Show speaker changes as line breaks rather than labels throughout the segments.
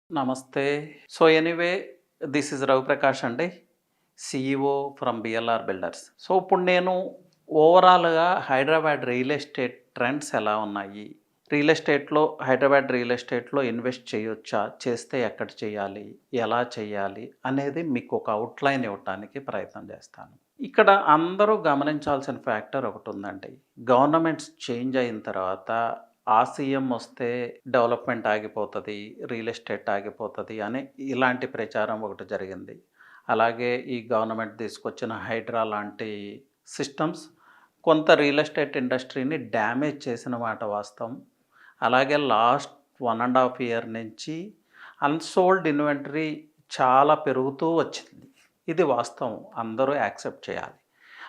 నమస్తే. So, anyway this is Ravi Prakash అండి. CEO from BLR builders. So, ఇప్పుడు నేను ఓవరాల్‌గా హైదరాబాద్ రియల్ ఎస్టేట్ ట్రెండ్స్ ఎలా ఉన్నాయి? హైదరాబాద్ రియల్ ఎస్టేట్‌లో ఇన్వెస్ట్ చేయొచ్చా? చేస్తే ఎక్కడ చేయాలి? ఎలా చేయాలి? అనేది మీకు ఒక అవుట్‌లైన్ ఇవ్వటానికి ప్రయత్నం చేస్తాను. ఇక్కడ అందరూ గమనించాల్సిన ఫ్యాక్టర్ ఒకటుందండి. గవర్నమెంట్స్ చేంజ్ అయిన తర్వాత ఆ సీఎం వస్తే డెవలప్‌మెంట్ ఆగిపోతది, రియల్ ఎస్టేట్ ఆగిపోతది అని ఇలాంటి ప్రచారం ఒకటి జరిగింది. అలాగే ఈ గవర్నమెంట్ తీసుకొచ్చిన హైడ్రా లాంటి సిస్టమ్స్ కొంత రియల్ ఎస్టేట్ ఇండస్ట్రీని డ్యామేజ్ చేసిన మాట వాస్తవం. అలాగే లాస్ట్ 1½ ఇయర్ నుంచి అన్‌సోల్డ్ ఇన్వెంటరీ చాలా పెరుగుతూ వచ్చింది. ఇది వాస్తవం. అందరూ యాక్సెప్ట్ చేయాలి.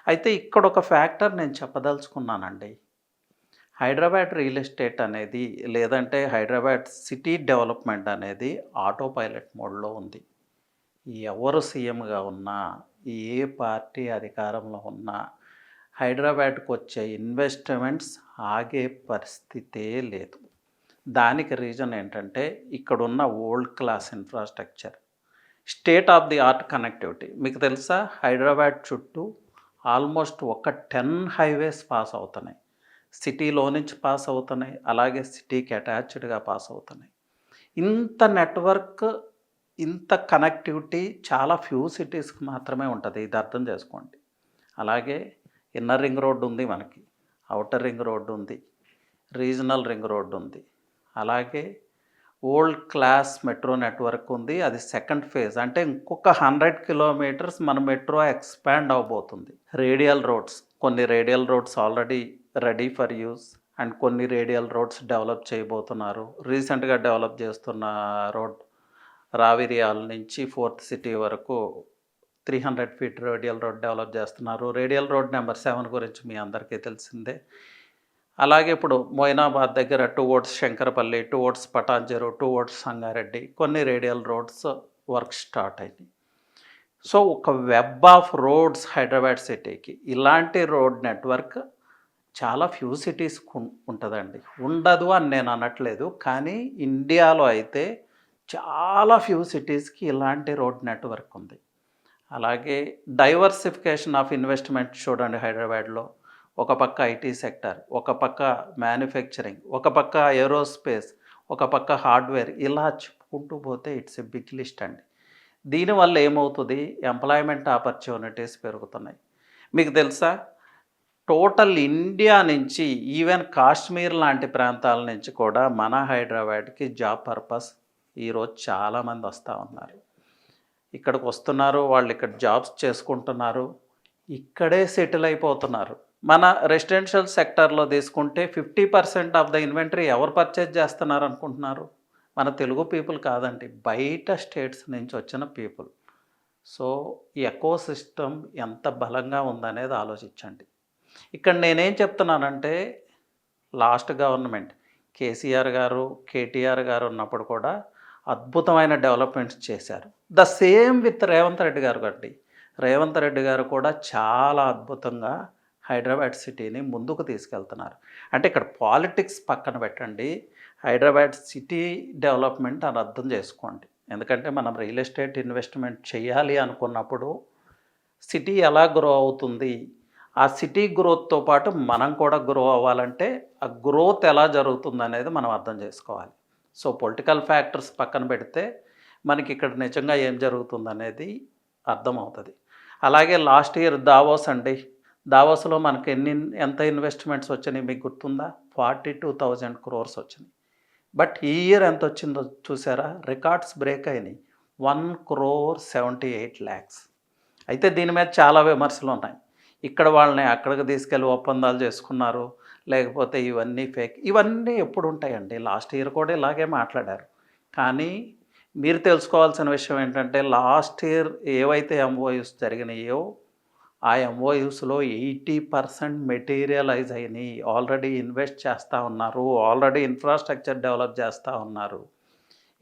అయితే ఇక్కడొక ఫ్యాక్టర్ నేను చెప్పదలుచుకున్నానండి. హైదరాబాద్ రియల్ ఎస్టేట్ అనేది లేదంటే హైదరాబాద్ సిటీ డెవలప్మెంట్ అనేది ఆటో పైలట్ మోడ్‌లో ఉంది. ఎవరు సీఎంగా ఉన్నా, ఏ పార్టీ అధికారంలో ఉన్నా హైదరాబాద్‌కొచ్చే ఇన్వెస్ట్‌మెంట్స్ ఆగే పరిస్థితే లేదు. దానికి రీజన్ ఏంటంటే ఇక్కడున్న world class infrastructure, state of the art connectivity. మీకు తెలుసా హైదరాబాద్ చుట్టూ ఆల్మోస్ట్ ఒక 10 హైవేస్ పాస్ అవుతున్నాయి. సిటీలో నుంచి పాస్ అవుతున్నాయి. అలాగే సిటీకి అటాచ్డ్‌గా పాస్ అవుతున్నాయి. ఇంత నెట్వర్క్, ఇంత కనెక్టివిటీ చాలా ఫ్యూ సిటీస్‌కి మాత్రమే ఉంటది. ఇది అర్థం చేసుకోండి. అలాగే ఇన్నర్ రింగ్ రోడ్ ఉంది మనకి. ఔటర్ రింగ్ రోడ్ ఉంది. రీజనల్ రింగ్ రోడ్ ఉంది. అలాగే వరల్డ్ క్లాస్ మెట్రో నెట్వర్క్ ఉంది. అది సెకండ్ ఫేజ్. అంటే ఇంకొక 100 కిలోమీటర్స్ మన మెట్రో ఎక్స్‌పాండ్ అవ్వబోతుంది. రేడియల్ రోడ్స్, కొన్ని radial roads already ready for use and కొన్ని రేడియల్ రోడ్స్ డెవలప్ చేయబోతున్నారు. రీసెంట్‌గా డెవలప్ చేస్తున్న రోడ్ రావిరియాల్ నుంచి 4th సిటీ వరకు 300 ఫీట్ రేడియల్ రోడ్ డెవలప్ చేస్తున్నారు. రేడియల్ రోడ్ నెంబర్ 7 గురించి మీ అందరికీ తెలిసిందే. అలాగే ఇప్పుడు మొయినాబాద్ దగ్గర towards Shankarpally, towards Patancheru, towards Sangareddy కొన్ని రేడియల్ రోడ్స్ వర్క్ స్టార్ట్ అయినాయి. సో, ఒక వెబ్ ఆఫ్ రోడ్స్ హైదరాబాద్ సిటీకి. ఇలాంటి రోడ్ నెట్వర్క్ చాలా ఫ్యూ సిటీస్‌కి ఉంటదండి. ఉండదు అని నేను అనట్లేదు. కానీ ఇండియాలో అయితే చాలా ఫ్యూ సిటీస్‌కి ఇలాంటి రోడ్ నెట్వర్క్ ఉంది. అలాగే డైవర్సిఫికేషన్ ఆఫ్ ఇన్వెస్ట్‌మెంట్ చూడండి హైదరాబాద్‌లో. ఒక పక్క ఐటీ సెక్టార్, ఒక పక్క మ్యానుఫ్యాక్చరింగ్, ఒక పక్క ఏరోస్పేస్, ఒక పక్క హార్డ్వేర్, ఇలా చెప్పుకుంటూ పోతే ఇట్స్ ఎ బిగ్ లిస్ట్ అండి. దీనివల్ల ఏమవుతుంది? ఎంప్లాయ్‌మెంట్ ఆపర్చునిటీస్ పెరుగుతున్నాయి. మీకు తెలుసా? టోటల్ ఇండియా నుంచి ఈవెన్ కాశ్మీర్ లాంటి ప్రాంతాల నుంచి కూడా మన హైదరాబాద్‌కి జాబ్ పర్పస్ ఈరోజు చాలామంది వస్తూ ఉన్నారు. ఇక్కడికి వస్తున్నారు, వాళ్ళు ఇక్కడ జాబ్స్ చేసుకుంటున్నారు, ఇక్కడే సెటిల్ అయిపోతున్నారు. మన రెసిడెన్షియల్ సెక్టార్‌లో తీసుకుంటే 50% ఆఫ్ ద ఇన్వెంటరీ ఎవరు పర్చేజ్ చేస్తున్నారు అనుకుంటున్నారు? మన తెలుగు పీపుల్ కాదండి. బయట స్టేట్స్ నుంచి వచ్చిన పీపుల్. సో, ఈ ఎకోసిస్టమ్ ఎంత బలంగా ఉందనేది ఆలోచించండి. ఇక్కడ నేనేం చెప్తున్నానంటే లాస్ట్ గవర్నమెంట్ కేసీఆర్ గారు, కేటీఆర్ గారు ఉన్నప్పుడు కూడా అద్భుతమైన డెవలప్మెంట్స్ చేశారు. The same with Revanth Reddy గారు అండి. రేవంత్ రెడ్డి గారు కూడా చాలా అద్భుతంగా హైదరాబాద్ సిటీని ముందుకు తీసుకెళ్తున్నారు. అంటే ఇక్కడ పాలిటిక్స్ పక్కన పెట్టండి. హైదరాబాద్ సిటీ డెవలప్మెంట్ అని అర్థం చేసుకోండి. ఎందుకంటే మనం రియల్ ఎస్టేట్ ఇన్వెస్ట్మెంట్ చేయాలి అనుకున్నప్పుడు సిటీ ఎలా గ్రో అవుతుంది, ఆ సిటీ గ్రోత్‌తో పాటు మనం కూడా గ్రో అవ్వాలంటే ఆ గ్రోత్ ఎలా జరుగుతుందనేది మనం అర్థం చేసుకోవాలి. సో, పొలిటికల్ ఫ్యాక్టర్స్ పక్కన పెడితే మనకి ఇక్కడ నిజంగా ఏం జరుగుతుందనేది అర్థమవుతది. అలాగే లాస్ట్ ఇయర్ దావోస్ అండి. దావోస్‌లో మనకు ఎంత ఇన్వెస్ట్‌మెంట్స్ వచ్చినాయి మీకు గుర్తుందా? 42,000 క్రోర్స్ వచ్చినాయి. బట్ ఈ ఇయర్ ఎంత వచ్చిందో చూసారా? రికార్డ్స్ బ్రేక్ అయినాయి. 1,78,00,000. అయితే దీని మీద చాలా విమర్శలు ఉన్నాయి. ఇక్కడ వాళ్ళని అక్కడికి తీసుకెళ్ళి ఒప్పందాలు చేసుకున్నారు, లేకపోతే ఇవన్నీ ఫేక్. ఇవన్నీ ఎప్పుడు ఉంటాయండి. లాస్ట్ ఇయర్ కూడా ఇలాగే మాట్లాడారు. కానీ మీరు తెలుసుకోవాల్సిన విషయం ఏంటంటే లాస్ట్ ఇయర్ ఏవైతే ఎంఓయూస్ జరిగినాయో ఆ ఎంఓయూస్‌లో 80% మెటీరియలైజ్ అయినాయి. ఆల్రెడీ ఇన్వెస్ట్ చేస్తూ ఉన్నారు. ఆల్రెడీ ఇన్‌ఫ్రాస్ట్రక్చర్ డెవలప్ చేస్తూ ఉన్నారు.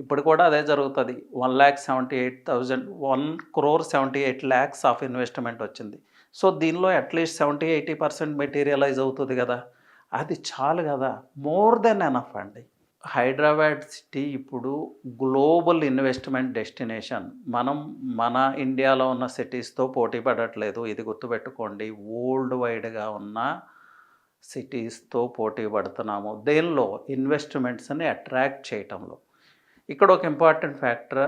ఇప్పుడు కూడా అదే జరుగుతుంది. 1,78,000 1,78,00,000 ఆఫ్ ఇన్వెస్ట్‌మెంట్ వచ్చింది. సో, దీనిలో అట్‌లీస్ట్ 70-80% మెటీరియలైజ్ అవుతుంది కదా! అది చాలు కదా! మోర్ దెన్ ఎనఫ్ అండి. హైదరాబాద్ సిటీ ఇప్పుడు గ్లోబల్ ఇన్వెస్ట్మెంట్ డెస్టినేషన్. మన ఇండియాలో ఉన్న సిటీస్‌తో పోటీ పడట్లేదు. ఇది గుర్తుపెట్టుకోండి. వరల్డ్ వైడ్‌గా ఉన్న సిటీస్‌తో పోటీ పడుతున్నాము. దేనిలో? ఇన్వెస్ట్‌మెంట్స్‌ని అట్రాక్ట్ చేయటంలో. ఇక్కడ ఒక ఇంపార్టెంట్ ఫ్యాక్టర్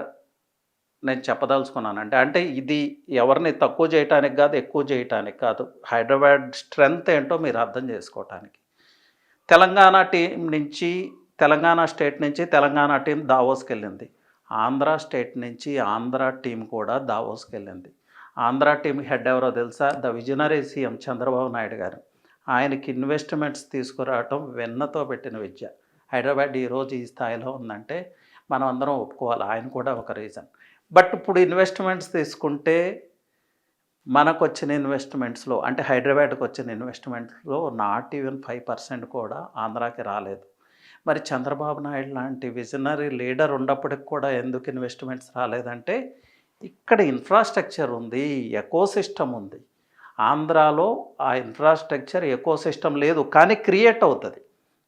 నేను చెప్పదలుచుకున్నానండి. అంటే ఇది ఎవరిని తక్కువ చేయటానికి కాదు, ఎక్కువ చేయటానికి కాదు. హైదరాబాద్ స్ట్రెంగ్త్ ఏంటో మీరు అర్థం చేసుకోవటానికి. తెలంగాణ స్టేట్ నుంచి తెలంగాణ టీం దావోస్‌కెళ్ళింది. ఆంధ్ర స్టేట్ నుంచి ఆంధ్ర టీం కూడా దావోస్‌కెళ్ళింది. ఆంధ్ర టీం హెడ్ ఎవరో తెలుసా? The visionary CM Chandrababu Naidu గారు. ఆయనకి ఇన్వెస్ట్‌మెంట్స్ తీసుకురావటం వెన్నతో పెట్టిన విద్య. హైదరాబాద్ ఈరోజు ఈ స్థాయిలో ఉందంటే మనం అందరం ఒప్పుకోవాలి. ఆయన కూడా ఒక రీజన్. బట్ ఇప్పుడు ఇన్వెస్ట్‌మెంట్స్ తీసుకుంటే మనకొచ్చిన ఇన్వెస్ట్‌మెంట్స్‌లో అంటే హైదరాబాద్‌కి వచ్చిన ఇన్వెస్ట్‌మెంట్స్‌లో నాట్ ఈవెన్ 5% కూడా ఆంధ్రాకి రాలేదు. మరి చంద్రబాబు నాయుడు లాంటి విజనరీ లీడర్ ఉన్నప్పటికి కూడా ఎందుకు ఇన్వెస్ట్‌మెంట్స్ రాలేదంటే ఇక్కడ ఇన్ఫ్రాస్ట్రక్చర్ ఉంది, ఎకోసిస్టమ్ ఉంది. ఆంధ్రాలో ఆ ఇన్ఫ్రాస్ట్రక్చర్, ఎకోసిస్టమ్ లేదు. కానీ క్రియేట్ అవుతది.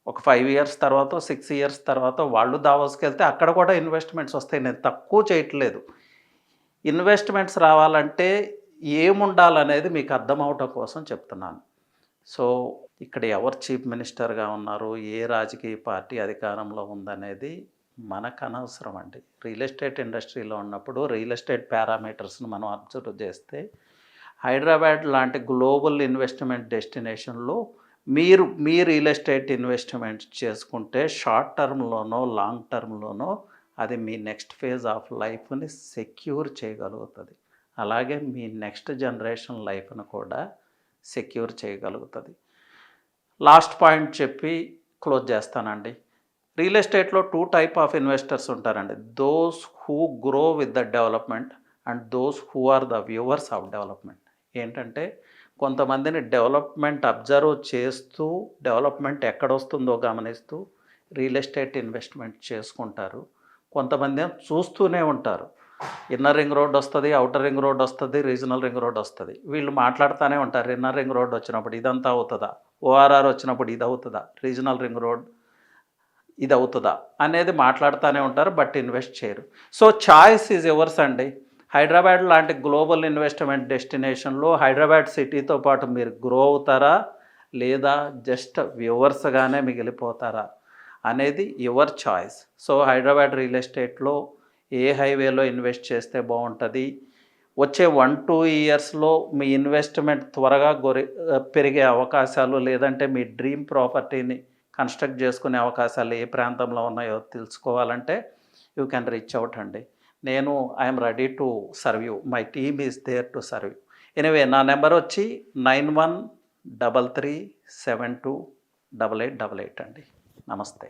ఒక 5 ఇయర్స్ తర్వాత, 6 ఇయర్స్ తర్వాత వాళ్ళు దావోస్‌కెళ్తే అక్కడ కూడా ఇన్వెస్ట్‌మెంట్స్ వస్తాయి. నేను తక్కువ చేయట్లేదు. ఇన్వెస్ట్‌మెంట్స్ రావాలంటే ఏముండాలనేది మీకు అర్థం అవటం కోసం చెప్తున్నాను. సో, ఇక్కడ ఎవరు చీఫ్ మినిస్టర్‌గా ఉన్నారు, ఏ రాజకీయ పార్టీ అధికారంలో ఉందనేది మనకు అనవసరం అండి. రియల్ ఎస్టేట్ ఇండస్ట్రీలో ఉన్నప్పుడు రియల్ ఎస్టేట్ పారామీటర్స్‌ని మనం అబ్జర్వ్ చేస్తే హైదరాబాద్ లాంటి గ్లోబల్ ఇన్వెస్ట్మెంట్ డెస్టినేషన్‌లో మీ రియల్ ఎస్టేట్ ఇన్వెస్ట్మెంట్ చేసుకుంటే షార్ట్ టర్మ్‌లోనో, లాంగ్ టర్మ్‌లోనో అది మీ నెక్స్ట్ ఫేజ్ ఆఫ్ లైఫ్‌ని సెక్యూర్ చేయగలుగుతుంది. అలాగే మీ నెక్స్ట్ జనరేషన్ లైఫ్‌ని కూడా సెక్యూర్ చేయగలుగుతుంది. లాస్ట్ పాయింట్ చెప్పి క్లోజ్ చేస్తానండి. రియల్ ఎస్టేట్లో 2 టైప్ ఆఫ్ ఇన్వెస్టర్స్ ఉంటారండి. Those who grow with the development and those who are the viewers of development. ఏంటంటే కొంతమందిని డెవలప్మెంట్ అబ్జర్వ్ చేస్తూ డెవలప్మెంట్ ఎక్కడొస్తుందో గమనిస్తూ రియల్ ఎస్టేట్ ఇన్వెస్ట్మెంట్ చేసుకుంటారు. కొంతమంది చూస్తూనే ఉంటారు. ఇన్నర్ రింగ్ రోడ్ వస్తుంది, అవుటర్ రింగ్ రోడ్ వస్తుంది, రీజనల్ రింగ్ రోడ్ వస్తుంది. వీళ్ళు మాట్లాడుతూనే ఉంటారు. ఇన్నర్ రింగ్ రోడ్ వచ్చినప్పుడు ఇదంతా అవుతుందా, ఓఆర్ఆర్ వచ్చినప్పుడు ఇది అవుతుందా, రీజనల్ రింగ్ రోడ్ ఇది అవుతుందా అనేది మాట్లాడుతూనే ఉంటారు. బట్ ఇన్వెస్ట్ చేయరు. సో చాయిస్ ఈజ్ ఎవర్స్ అండి. హైదరాబాద్ లాంటి గ్లోబల్ ఇన్వెస్ట్మెంట్ డెస్టినేషన్లో హైదరాబాద్ సిటీతో పాటు మీరు గ్రో అవుతారా, లేదా జస్ట్ వ్యూవర్స్గానే మిగిలిపోతారా అనేది your choice. So Hyderabad real ఎస్టేట్లో ఏ హైవేలో ఇన్వెస్ట్ చేస్తే బాగుంటుంది, వచ్చే 1-2 ఇయర్స్లో మీ ఇన్వెస్ట్మెంట్ త్వరగా పెరిగే అవకాశాలు, లేదంటే మీ డ్రీమ్ ప్రాపర్టీని కన్స్ట్రక్ట్ చేసుకునే అవకాశాలు ఏ ప్రాంతంలో ఉన్నాయో తెలుసుకోవాలంటే యూ కెన్ రీచ్ అవుట్ అండి. నేను I'm ready to serve you. My team is there to serve you. Anyway నా నెంబర్ వచ్చి 9133728888 అండి. నమస్తే.